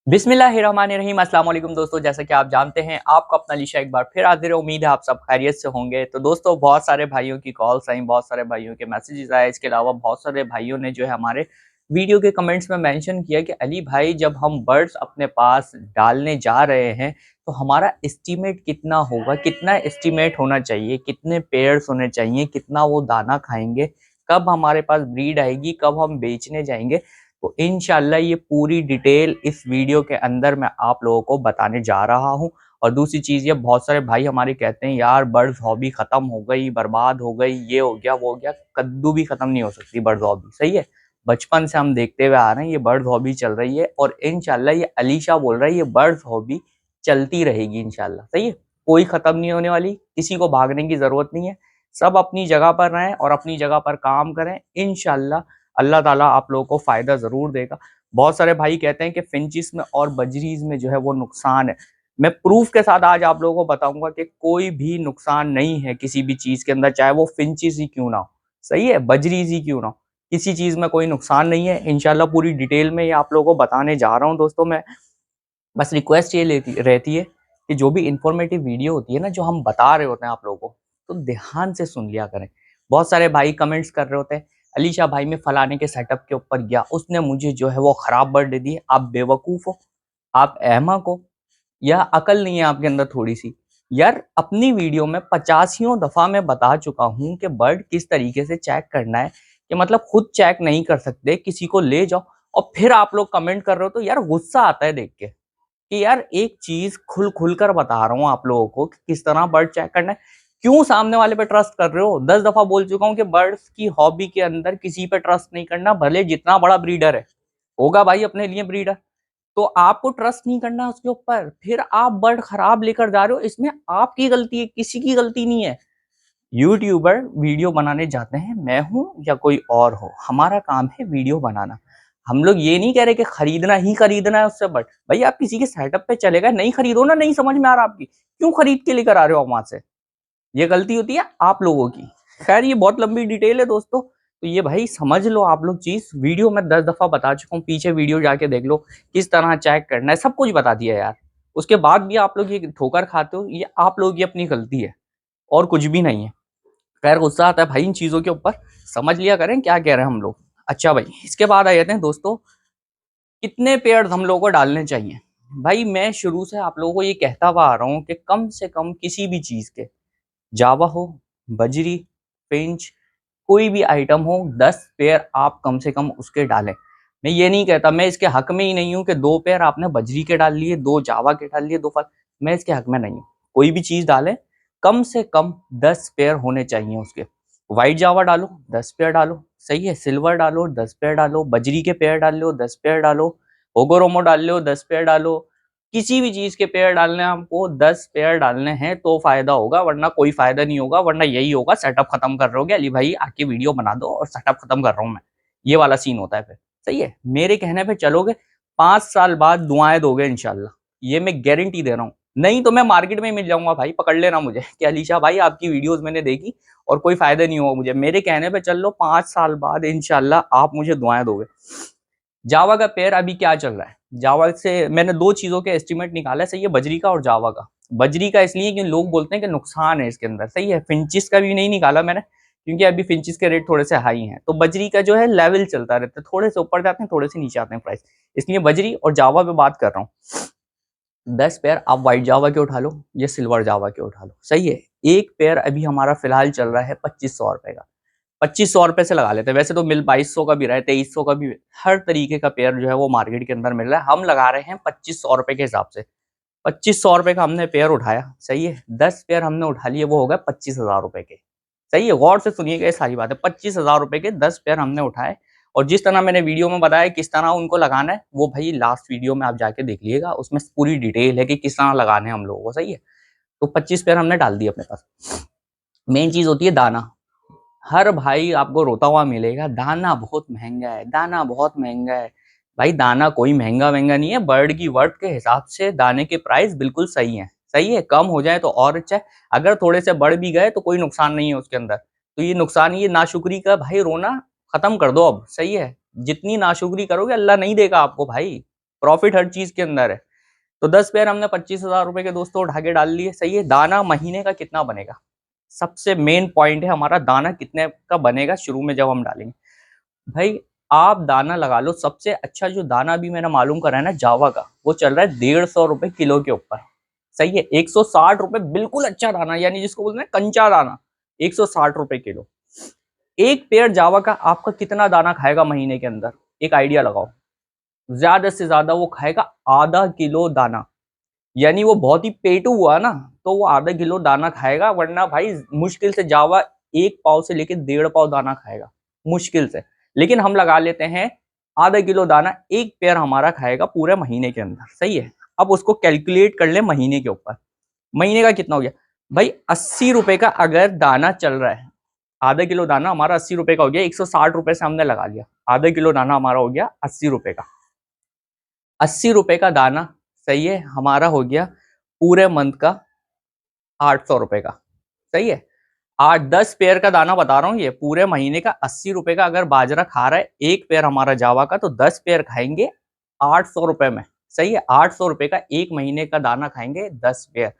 बिस्मिल्लाहिर्रहमानिर्रहीम। अस्सलाम वालेकुम दोस्तों, जैसा कि आप जानते हैं आपका अपना अलीशा एक बार फिर हाजिर है। उम्मीद है आप सब खैरियत से होंगे। तो दोस्तों, बहुत सारे भाइयों की कॉल्स आई, बहुत सारे भाइयों के मैसेजेस आए। इसके अलावा बहुत सारे भाइयों ने जो है हमारे वीडियो के कमेंट्स में मेंशन किया कि अली भाई, जब हम बर्ड्स अपने पास डालने जा रहे हैं तो हमारा एस्टीमेट कितना होगा, कितना एस्टीमेट होना चाहिए, कितने पेयर्स होने चाहिए, कितना वो दाना खाएंगे, कब हमारे पास ब्रीड आएगी, कब हम बेचने जाएंगे। तो इंशाल्लाह ये पूरी डिटेल इस वीडियो के अंदर मैं आप लोगों को बताने जा रहा हूँ। और दूसरी चीज़, ये बहुत सारे भाई हमारे कहते हैं यार बर्ड्स हॉबी खत्म हो गई, बर्बाद हो गई, ये हो गया वो हो गया। कद्दू भी खत्म नहीं हो सकती बर्ड्स हॉबी, सही है। बचपन से हम देखते हुए आ रहे हैं ये बर्ड्स हॉबी चल रही है और इंशाल्लाह ये अलीशा बोल रहा है ये बर्ड्स हॉबी चलती रहेगी इंशाल्लाह, सही है। कोई खत्म नहीं होने वाली, किसी को भागने की जरूरत नहीं है। सब अपनी जगह पर रहें और अपनी जगह पर काम करें। इंशाल्लाह अल्लाह ताला आप लोगों को फायदा जरूर देगा। बहुत सारे भाई कहते हैं कि फिंचिस में और बजरीज में जो है वो नुकसान है। मैं प्रूफ के साथ आज आप लोगों को बताऊंगा कि कोई भी नुकसान नहीं है किसी भी चीज के अंदर, चाहे वो फिंचिस ही क्यों ना हो, सही है, बजरीज ही क्यों ना हो, किसी चीज में कोई नुकसान नहीं है। इंशाल्लाह पूरी डिटेल में ये आप लोगों को बताने जा रहा हूँ दोस्तों। मैं बस रिक्वेस्ट ये रहती है कि जो भी इंफॉर्मेटिव वीडियो होती है ना, जो हम बता रहे होते हैं आप लोगों को, तो ध्यान से सुन लिया करें। बहुत सारे भाई कमेंट्स कर रहे होते हैं, अलीशा भाई मैं फलाने के सेटअप के ऊपर गया, उसने मुझे जो है वो खराब बर्ड दे दी। आप बेवकूफ हो, आप अहमक हो, या अकल नहीं है आपके अंदर थोड़ी सी। यार अपनी वीडियो में 85 दफा मैं बता चुका हूँ कि बर्ड किस तरीके से चेक करना है, कि मतलब खुद चेक नहीं कर सकते, किसी को ले जाओ। और फिर आप लोग कमेंट कर रहे हो तो यार गुस्सा आता है देख के कि यार एक चीज खुल खुल कर बता रहा हूँ आप लोगों को कि किस तरह बर्ड चेक करना है। क्यों सामने वाले पे ट्रस्ट कर रहे हो? 10 दफा बोल चुका हूँ कि बर्ड्स की हॉबी के अंदर किसी पे ट्रस्ट नहीं करना, भले जितना बड़ा ब्रीडर है, होगा भाई अपने लिए ब्रीडर। तो आपको ट्रस्ट नहीं करना उसके ऊपर, फिर आप बर्ड खराब लेकर जा रहे हो, इसमें आपकी गलती है, किसी की गलती नहीं है। यूट्यूबर वीडियो बनाने जाते हैं, मैं हूं या कोई और हो, हमारा काम है वीडियो बनाना। हम लोग ये नहीं कह रहे कि खरीदना ही खरीदना है उससे। बट भाई आप किसी के सेटअप पे चले गए, नहीं खरीदो ना, नहीं समझ में आ रहा आपकी, क्यों खरीद के लेकर आ रहे हो वहां से? ये गलती होती है आप लोगों की। खैर ये बहुत लंबी डिटेल है दोस्तों, तो ये भाई समझ लो आप लोग चीज। वीडियो में 10 दफा बता चुका हूँ, पीछे वीडियो जाके देख लो किस तरह चेक करना है, सब कुछ बता दिया यार। उसके बाद भी आप लोग ये ठोकर खाते हो, ये आप लोग की अपनी गलती है और कुछ भी नहीं है। खैर गुस्सा आता है भाई इन चीजों के ऊपर, समझ लिया करें क्या कह रहे हैं हम लोग। अच्छा भाई, इसके बाद आ जाते हैं दोस्तों, कितने पेड़ हम लोगों को डालने चाहिए। भाई मैं शुरू से आप लोगों को ये कहता हुआ आ रहा हूँ कि कम से कम किसी भी चीज के, जावा हो, बजरी, पिंच, कोई भी आइटम हो, 10 पेड़ आप कम से कम उसके डालें। मैं ये नहीं कहता, मैं इसके हक में ही नहीं हूँ कि 2 पेड़ आपने बजरी के डाल लिए, 2 जावा के डाल लिए, 2 फल। मैं इसके हक में नहीं हूँ। कोई भी चीज डालें, कम से कम 10 पेड़ होने चाहिए उसके। व्हाइट जावा डालो, 10 पेड़ डालो, सही है। सिल्वर डालो, 10 पेड़ डालो। बजरी के पेड़ डाल लो, 10 पेड़ डालो। ओगोरोमो डाल लो, 10 पेड़ डालो। किसी भी चीज के पेड़ डालने हैं आपको, 10 पेड़ डालने हैं तो फायदा होगा, वरना कोई फायदा नहीं होगा। वरना यही होगा, सेटअप खत्म कर रहे होगे, अली भाई आके वीडियो बना दो और सेटअप खत्म कर रहा हूँ मैं, ये वाला सीन होता है फिर। सही है, मेरे कहने पे चलोगे, 5 साल बाद दुआएं दोगे इंशाल्लाह, ये मैं गारंटी दे रहा हूँ। नहीं तो मैं मार्केट में मिल जाऊंगा भाई, पकड़ लेना मुझे कि अलीशा भाई आपकी वीडियोस मैंने देखी और कोई फायदा नहीं हुआ मुझे। मेरे कहने पे चल लो, 5 साल बाद इंशाल्लाह आप मुझे दुआएं दोगे। जावा का पेयर अभी क्या चल रहा है? जावा से मैंने दो चीजों के एस्टिमेट निकाला है, सही है, बजरी का और जावा का। बजरी का इसलिए कि लोग बोलते हैं कि नुकसान है इसके अंदर, सही है। फिंचिस का भी नहीं निकाला मैंने, क्योंकि अभी फिंचिस के रेट थोड़े से हाई हैं। तो बजरी का जो है लेवल चलता रहता है, थोड़े से ऊपर जाते हैं, थोड़े से नीचे आते हैं प्राइस, इसलिए बजरी और जावा पे बात कर रहा हूँ। 10 पेयर आप व्हाइट जावा के उठा लो या सिल्वर जावा के उठा लो, सही है। एक पेयर अभी हमारा फिलहाल चल रहा है 2500 रुपए का। 2500 रुपए से लगा लेते हैं, वैसे तो मिल 2200 का भी रहा है, 2300 का भी, हर तरीके का पेयर जो है वो मार्केट के अंदर मिल रहा है। हम लगा रहे हैं 2500 रुपए के हिसाब से। 2500 रुपए का हमने पेयर उठाया, सही है। 10 पेयर हमने उठा लिए, वो हो गए 25,000 रुपए के। सही है, गौर से सुनिएगा ये सारी बातें। 25,000 रुपए के 10 पेयर हमने उठाए, और जिस तरह मैंने वीडियो में बताया किस तरह उनको लगाना है, वो भाई लास्ट वीडियो में आप जाके देख लीजिएगा, उसमें पूरी डिटेल है कि किस तरह लगाने हैं हम लोगों को, सही है। तो 25 पेयर हमने डाल दिए अपने पास। मेन चीज होती है दाना। हर भाई आपको रोता हुआ मिलेगा, दाना बहुत महंगा है, दाना बहुत महंगा है। भाई दाना कोई महंगा महंगा नहीं है, बर्ड की वर्थ के हिसाब से दाने के प्राइस बिल्कुल सही है, सही है। कम हो जाए तो और अच्छा है, अगर थोड़े से बढ़ भी गए तो कोई नुकसान नहीं है उसके अंदर। तो ये नुकसान, ये नाशुक्री का भाई रोना खत्म कर दो अब, सही है। जितनी नाशुक्री करोगे अल्लाह नहीं देगा आपको भाई। प्रॉफिट हर चीज के अंदर है। तो 10 पेयर हमने 25,000 रुपए के दोस्तों उठा के डाल लिए, सही है। दाना महीने का कितना बनेगा, सबसे मेन पॉइंट है हमारा, दाना कितने का बनेगा शुरू में जब हम डालेंगे। भाई आप दाना लगा लो, सबसे अच्छा जो दाना भी मैंने मालूम करा है ना जावा का, वो चल रहा है 150 रुपए किलो के ऊपर, सही है। 160 रुपए बिल्कुल अच्छा दाना, यानी जिसको बोलते हैं कंचा दाना, 160 रुपए किलो। एक पेड़ जावा का आपका कितना दाना खाएगा महीने के अंदर, एक आइडिया लगाओ। ज्यादा से ज्यादा वो खाएगा आधा किलो दाना, यानी वो बहुत ही पेटू हुआ ना, तो वो आधा किलो दाना खाएगा, वरना भाई मुश्किल से जावा 1 पाव से लेके 1.5 पाव दाना खाएगा, मुश्किल से। लेकिन हम लगा लेते हैं आधा किलो दाना एक पेड़ हमारा खाएगा पूरे महीने के अंदर, सही है। अब उसको कैलकुलेट कर ले महीने के ऊपर, महीने का कितना हो गया भाई, 80 रुपए का अगर दाना चल रहा है, आधा किलो दाना हमारा 80 रुपए का हो गया, 160 रुपए से हमने लगा लिया, आधा किलो दाना हमारा हो गया 80 रुपए का। 80 रुपए का दाना, सही है, हमारा हो गया पूरे मंथ का 800 रुपए का, सही है। 8-10 पेयर का दाना बता रहा हूँ, ये पूरे महीने का 80 रुपए का अगर बाजरा खा रहा है एक पेयर हमारा जावा का, तो 10 पेयर खाएंगे 800 रुपए में, सही है। 800 रुपए का एक महीने का दाना खाएंगे 10 पेयर,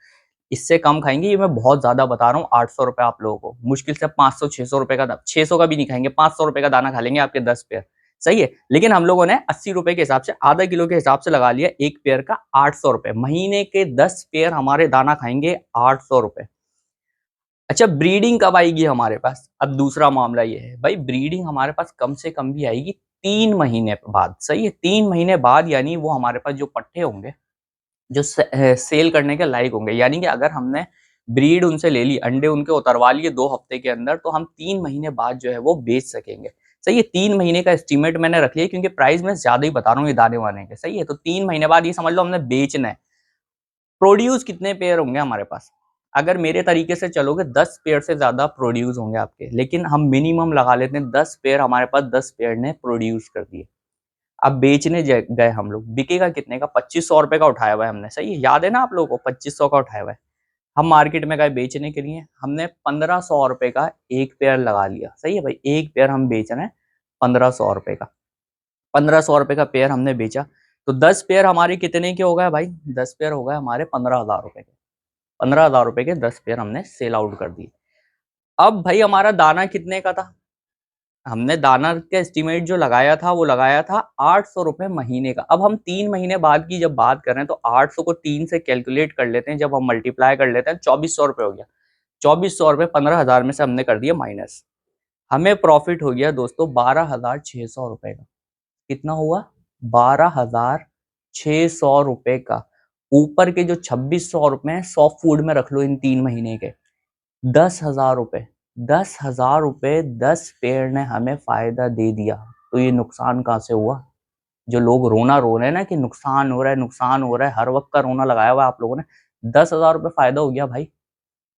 इससे कम खाएंगे, ये मैं बहुत ज्यादा बता रहा हूँ। 800 रुपए आप लोगों को मुश्किल से 500-600 रुपए का, 600 का भी नहीं खाएंगे, 500 रुपए का दाना खा लेंगे आपके 10 पेयर, सही है। लेकिन हम लोगों ने 80 रुपए के हिसाब से, आधा किलो के हिसाब से लगा लिया, एक पेयर का 800 रुपए, महीने के 10 पेयर हमारे दाना खाएंगे 800 रुपए। अच्छा ब्रीडिंग कब आएगी हमारे पास, अब दूसरा मामला ये है भाई, ब्रीडिंग हमारे पास कम से कम भी आएगी 3 महीने बाद, सही है। 3 महीने बाद, यानी वो हमारे पास जो पट्टे होंगे जो सेल करने के लायक होंगे, यानी कि अगर हमने ब्रीड उनसे ले ली, अंडे उनके उतरवा लिए 2 हफ्ते के अंदर, तो हम 3 महीने बाद जो है वो बेच सकेंगे, सही है। 3 महीने का एस्टिमेट मैंने रख लिया, क्योंकि प्राइस में ज्यादा ही बता रहा हूँ ये दाने वाने के, सही है। तो 3 महीने बाद ये समझ लो हमने बेचना है। प्रोड्यूस कितने पेयर होंगे हमारे पास, अगर मेरे तरीके से चलोगे 10 पेयर से ज्यादा प्रोड्यूस होंगे आपके, लेकिन हम मिनिमम लगा लेते हैं 10 पेयर, हमारे पास 10 पेयर ने प्रोड्यूस कर दिए। अब बेचने गए हम लोग, बिकेगा कितने का, 2500 रुपए का उठाया हुआ है हमने, सही है, याद है ना आप लोगों को, 2500 का उठाया हुआ है। हम मार्केट में गए बेचने के लिए, हमने 1500 रुपए का एक पेयर लगा लिया, सही है भाई, एक पेयर हम बेच रहे हैं 1500 रुपए का, 1500 रुपए का पेयर हमने बेचा, तो 10 पेयर हमारे कितने के हो गए भाई, 10 पेयर हो गए हमारे 15,000 रुपए के, 15,000 रुपए के 10 पेयर हमने सेल आउट कर दिए। अब भाई हमारा दाना कितने का था, हमने दाना का एस्टिमेट जो लगाया था वो लगाया था 800 रुपए महीने का। अब हम 3 महीने बाद की जब बात कर रहे हैं, तो 800 को 3 से कैलकुलेट कर लेते हैं, जब हम मल्टीप्लाई कर लेते हैं 2400 रुपए हो गया, 2400 रुपए 15,000 में से हमने कर दिया माइनस, हमें प्रॉफिट हो गया दोस्तों 12,600 रुपए का। कितना हुआ, 12,600 रुपए का। ऊपर के जो 2600 रुपए हैं सॉफ्ट फूड में रख लो इन 3 महीने के, 10,000 रुपए, 10,000 रुपए 10 पेड़ ने हमें फायदा दे दिया। तो ये नुकसान कहाँ से हुआ, जो लोग रोना रो रहे हैं ना कि नुकसान हो रहा है, नुकसान हो रहा है, हर वक्त का रोना लगाया हुआ है आप लोगों ने, 10,000 रुपए फायदा हो गया भाई।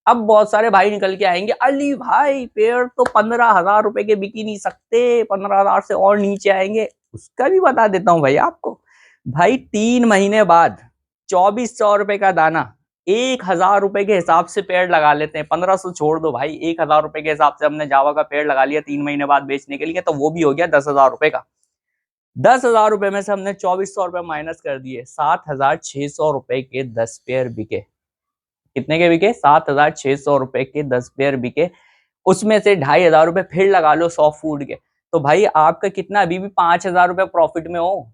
अब बहुत सारे भाई निकल के आएंगे, अली भाई पेड़ तो 15,000 रुपए के बिक ही नहीं सकते, 15,000 से और नीचे आएंगे, उसका भी बता देता हूँ भाई आपको। भाई 3 महीने बाद 2400 रुपए का दाना 1,000 रुपए के हिसाब से पेड़ लगा लेते हैं, 1500 छोड़ दो भाई, 1,000 रुपए के हिसाब से हमने जावा का पेड़ लगा लिया 3 महीने बाद बेचने के लिए, तो वो भी हो गया 10,000 रुपए का। 10,000 रुपए में से हमने 2400 रुपए माइनस कर दिए, 7,600 रुपए के 10 पेयर बिके। कितने के बिके, 7,600 रुपए के 10 पेयर बिके। उसमें से 2,500 रुपए फिर लगा लो सॉफ्ट फूड के, तो भाई आपका कितना, अभी भी 5,000 रुपए प्रॉफिट में हो।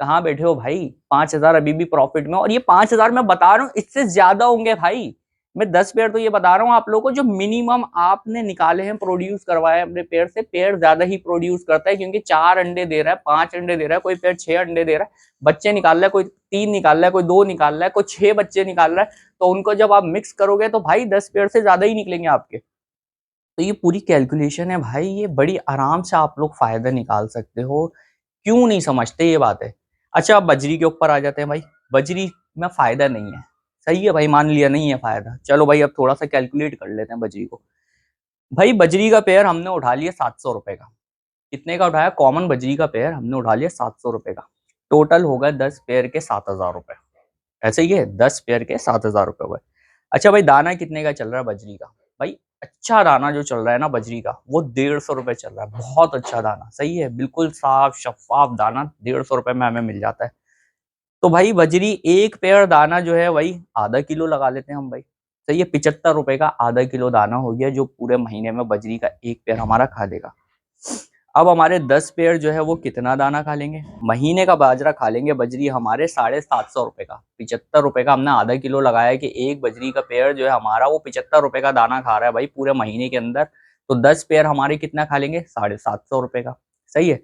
कहाँ बैठे हो भाई, 5,000 अभी भी प्रॉफिट में, और ये 5,000 मैं बता रहा हूँ इससे ज्यादा होंगे भाई। मैं 10 पेयर तो ये बता रहा हूँ आप लोगों को, जो मिनिमम आपने निकाले हैं, प्रोड्यूस करवाए अपने पेड़ से, पेड़ ज्यादा ही प्रोड्यूस करता है, क्योंकि 4 अंडे दे रहा है, 5 अंडे दे रहा है, कोई पेड़ 6 अंडे दे रहा है, बच्चे निकाल रहा है, कोई 3 निकाल रहा है, कोई 2 निकाल रहा है, कोई 6 बच्चे निकाल रहा है, तो उनको जब आप मिक्स करोगे तो भाई 10 पेड़ से ज्यादा ही निकलेंगे आपके। तो ये पूरी कैलकुलेशन है भाई, ये बड़ी आराम से आप लोग फायदा निकाल सकते हो, क्यों नहीं समझते ये बात है। अच्छा अब बजरी के ऊपर आ जाते हैं भाई, बजरी में फायदा नहीं है, सही है भाई, मान लिया नहीं है फायदा, चलो भाई अब थोड़ा सा कैलकुलेट कर लेते हैं बजरी को। भाई बजरी का पेयर हमने उठा लिया 700 रुपए का, कितने का उठाया, कॉमन बजरी का पेयर हमने उठा लिया 700 रुपए का, टोटल होगा 10 पेयर के 7,000 रुपए, ऐसे ही है, 10 पेयर के 7,000 रुपए हुए। अच्छा भाई दाना कितने का चल रहा है बजरी का, भाई अच्छा दाना जो चल रहा है ना बजरी का, वो 150 रुपए चल रहा है, बहुत अच्छा दाना, सही है, बिल्कुल साफ शफाफ दाना 150 रुपए में हमें मिल जाता है। तो भाई बजरी एक पेड़ दाना जो है वही आधा किलो लगा लेते हैं हम भाई। सही है, 75 रुपए का आधा किलो दाना हो गया जो पूरे महीने में बजरी का एक पेड़ हमारा खा लेगा। अब हमारे 10 पेड़ जो है वो कितना दाना खा लेंगे? महीने का बाजरा खा लेंगे बजरी हमारे 750 रुपए का। 75 रुपए का हमने आधा किलो लगाया कि एक बजरी का पेड़ जो है हमारा वो 75 रुपए का दाना खा रहा है भाई पूरे महीने के अंदर। तो 10 पेड़ हमारे कितना खा लेंगे? 750 रुपए का। सही है।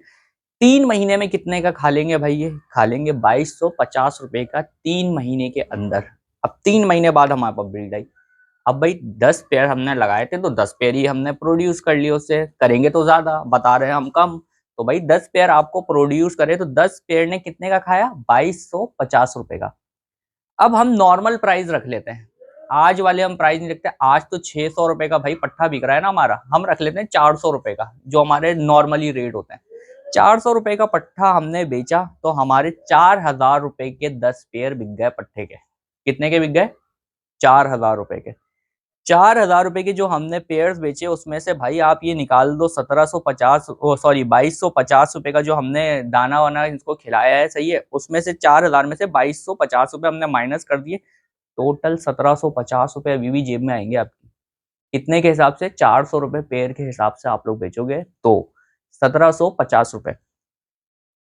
3 महीने में कितने का खा लेंगे भाई? ये खा लेंगे 2250 रुपए का 3 महीने के अंदर। अब 3 महीने बाद हमारे पास बिल्ड आई। अब भाई 10 पेड़ हमने लगाए थे तो 10 पेड़ ही हमने प्रोड्यूस कर लिए, उससे करेंगे तो ज्यादा, बता रहे हैं हम कम। तो भाई 10 पेड़ आपको प्रोड्यूस करे तो 10 पेड़ ने कितने का खाया? 2250 रुपए का। अब हम नॉर्मल प्राइस रख लेते हैं, आज वाले हम प्राइस नहीं रखते। आज तो 600 रुपए का भाई पट्ठा बिक रहा है ना हमारा, हम रख लेते हैं 400 रुपए का जो हमारे नॉर्मली रेट होते हैं। 400 रुपए का पट्ठा हमने बेचा तो हमारे 4000 रुपए के 10 पेड़ बिक गए पट्ठे के। कितने के बिक गए? 4000 रुपए के। 4000 रुपए के जो हमने पेयर्स बेचे उसमें से भाई आप ये निकाल दो 1750 सॉरी 2250 रुपए का जो हमने दाना वाना इनको खिलाया है। सही है, उसमें से 4000 में से 2250 रुपए हमने माइनस कर दिए। टोटल 1750 रुपए अभी भी जेब में आएंगे आपकी। कितने के हिसाब से? 400 रुपए पेड़ के हिसाब से आप लोग बेचोगे तो 1750 रुपए।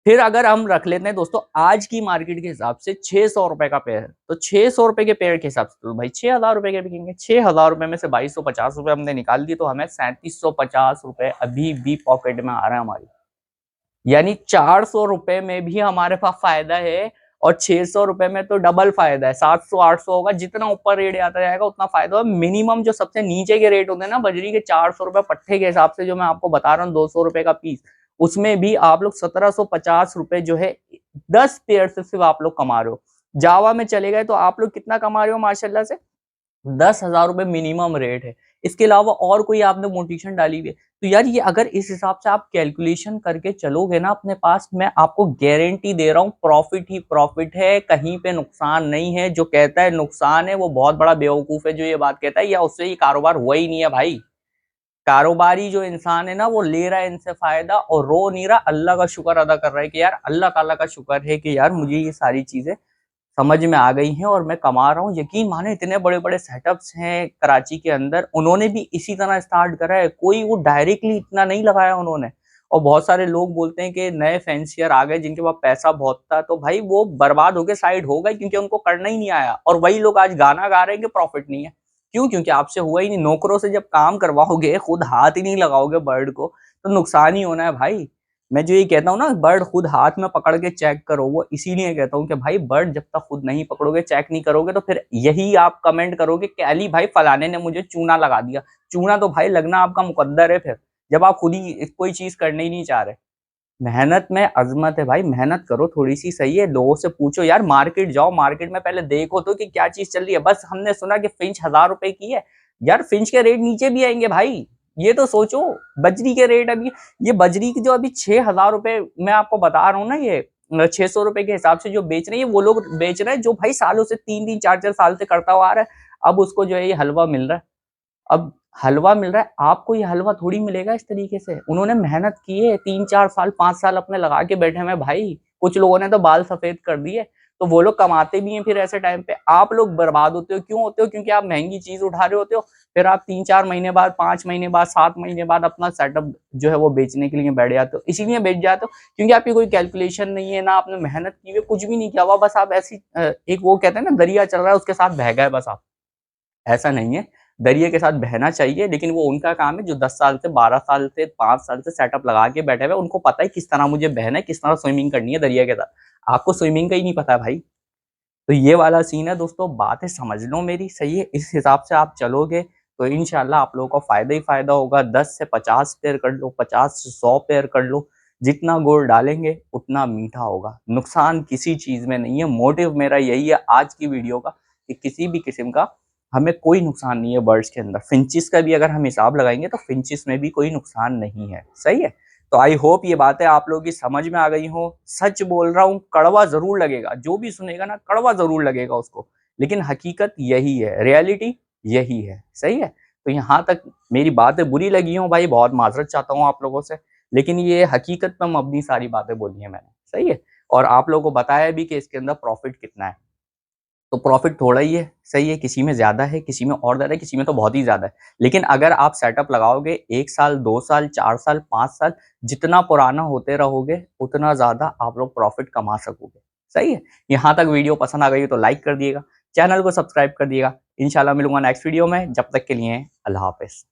फिर अगर हम रख लेते हैं दोस्तों आज की मार्केट के हिसाब से 600 रुपए का पेड़ है, तो 600 रुपए के पेड़ के हिसाब से तो भाई 6000 रुपए के बिकेंगे। 6000 रुपए में से 2250 रुपए हमने निकाल दिए तो हमें 3750 रुपए अभी भी पॉकेट में आ रहा है हमारी। यानी 400 रुपए में भी हमारे पास फायदा है और 600 रुपए में तो डबल फायदा है। 700 800 होगा, जितना ऊपर रेट आता जाएगा उतना फायदा होगा। मिनिमम जो सबसे नीचे के रेट होते हैं ना बजरी के, 400 रुपए पट्टे के हिसाब से जो मैं आपको बता रहा हूँ 200 रुपए का पीस, उसमें भी आप लोग 1750 रुपए जो है 10 पेयर से सिर्फ आप लोग कमा रहे हो। जावा में चले गए तो आप लोग कितना कमा रहे हो माशाल्लाह से? 10,000 रुपए मिनिमम रेट है। इसके अलावा और कोई आपने मोटिवेशन डाली हुई है तो यार ये अगर इस हिसाब से आप कैलकुलेशन करके चलोगे ना अपने पास, मैं आपको गारंटी दे रहा हूँ प्रॉफिट ही प्रॉफिट है, कहीं पे नुकसान नहीं है। जो कहता है नुकसान है वो बहुत बड़ा बेवकूफ है जो ये बात कहता है, या उससे ये कारोबार हुआ ही नहीं है भाई। कारोबारी जो इंसान है ना वो ले रहा है इनसे फायदा और रो नहीं रहा, अल्लाह का शुक्र अदा कर रहा है कि यार अल्लाह ताला का शुक्र है कि यार मुझे ये सारी चीजें समझ में आ गई हैं और मैं कमा रहा हूँ। यकीन माने इतने बड़े बड़े सेटअप्स हैं कराची के अंदर, उन्होंने भी इसी तरह स्टार्ट करा है, कोई वो डायरेक्टली इतना नहीं लगाया उन्होंने। और बहुत सारे लोग बोलते हैं कि नए फैंसियर आ गए जिनके पास पैसा बहुत था, तो भाई वो बर्बाद होके साइड हो गए क्योंकि उनको करना ही नहीं आया। और वही लोग आज गाना गा रहे हैं कि प्रॉफिट नहीं है। क्यों? क्योंकि आपसे हुआ ही नहीं। नौकरों से जब काम करवाओगे, खुद हाथ ही नहीं लगाओगे बर्ड को, तो नुकसान ही होना है भाई। मैं जो ये कहता हूँ ना बर्ड खुद हाथ में पकड़ के चेक करो, वो इसीलिए कहता हूँ कि भाई बर्ड जब तक खुद नहीं पकड़ोगे, चेक नहीं करोगे, तो फिर यही आप कमेंट करोगे कि अली भाई फलाने ने मुझे चूना लगा दिया। चूना तो भाई लगना आपका मुकद्दर है फिर, जब आप खुद ही कोई चीज करने ही नहीं चाह रहे। मेहनत में अजमत है भाई, मेहनत करो थोड़ी सी। सही है, लोगों से पूछो यार, मार्केट जाओ, मार्केट में पहले देखो तो कि क्या चीज चल रही है। बस हमने सुना कि फिंच 1000 रुपए की है, यार फिंच के रेट नीचे भी आएंगे भाई, ये तो सोचो। बजरी के रेट अभी, ये बजरी की जो अभी 6000 रुपए मैं आपको बता रहा हूँ ना, ये 600 रुपए के हिसाब से जो बेच रहे हैं, वो लोग बेच रहे हैं जो भाई सालों से 3 3 4 4 साल से करता हुआ आ रहा है। अब उसको जो है ये हलवा मिल रहा है। अब हलवा मिल रहा है, आपको ये हलवा थोड़ी मिलेगा इस तरीके से। उन्होंने मेहनत की है, 3 4 साल 5 साल अपने लगा के बैठे हैं भाई। कुछ लोगों ने तो बाल सफेद कर दिए, तो वो लोग कमाते भी हैं फिर ऐसे टाइम पे। आप लोग बर्बाद होते हो, क्यों होते हो? क्योंकि आप महंगी चीज उठा रहे होते हो, फिर आप 3 4 महीने बाद, 5 महीने बाद, 7 महीने बाद अपना सेटअप जो है वो बेचने के लिए बैठ जाते हो। इसीलिए बेच जाते हो क्योंकि आपकी कोई कैलकुलेशन नहीं है, ना आपने मेहनत की है, कुछ भी नहीं किया हुआ। बस आप ऐसी एक वो कहते हैं ना दरिया चल रहा है उसके साथ बह गए बस आप। ऐसा नहीं है, दरिया के साथ बहना चाहिए, लेकिन वो उनका काम है जो 10 साल से, 12 साल से, 5 साल से सेटअप लगा के बैठे हुए। उनको पता है किस तरह मुझे बहना है, किस तरह स्विमिंग करनी है दरिया के साथ। आपको स्विमिंग का ही नहीं पता है भाई। तो ये वाला सीन है दोस्तों, बातें समझ लो मेरी। सही है, इस हिसाब से आप चलोगे तो इंशाल्लाह आप लोगों को फायदा ही फायदा होगा। 10 से 50 पेयर कर लो, 50 से 100 पेयर कर लो, जितना गोल डालेंगे उतना मीठा होगा। नुकसान किसी चीज में नहीं है। मोटिव मेरा यही है आज की वीडियो का कि किसी भी किस्म का हमें कोई नुकसान नहीं है बर्ड्स के अंदर। फिंचिस का भी अगर हम हिसाब लगाएंगे तो फिंचिस में भी कोई नुकसान नहीं है। सही है, तो आई होप ये बातें आप लोगों की समझ में आ गई हो। सच बोल रहा हूँ, कड़वा जरूर लगेगा, जो भी सुनेगा ना कड़वा जरूर लगेगा उसको, लेकिन हकीकत यही है, रियलिटी यही है। सही है, तो यहाँ तक मेरी बातें बुरी लगी हो भाई, बहुत माजरत चाहता हूँ आप लोगों से, लेकिन ये हकीकत पर मबनी सारी बातें बोली है मैंने। सही है, और आप लोगों को बताया भी कि इसके अंदर प्रॉफिट कितना है। तो प्रॉफिट थोड़ा ही है, सही है, किसी में ज़्यादा है, किसी में और ज़्यादा है, किसी में तो बहुत ही ज़्यादा है। लेकिन अगर आप सेटअप लगाओगे 1 साल, 2 साल, 4 साल, 5 साल, जितना पुराना होते रहोगे, उतना ज़्यादा आप लोग प्रॉफिट कमा सकोगे। सही है? यहाँ तक वीडियो पसंद आ गई हो तो लाइक कर दिएगा, चैनल को सब्सक्राइब कर दिएगा। इंशाल्लाह मिलूँगा नेक्स्ट वीडियो में, जब तक के लिए अल्लाह हाफ़िज़।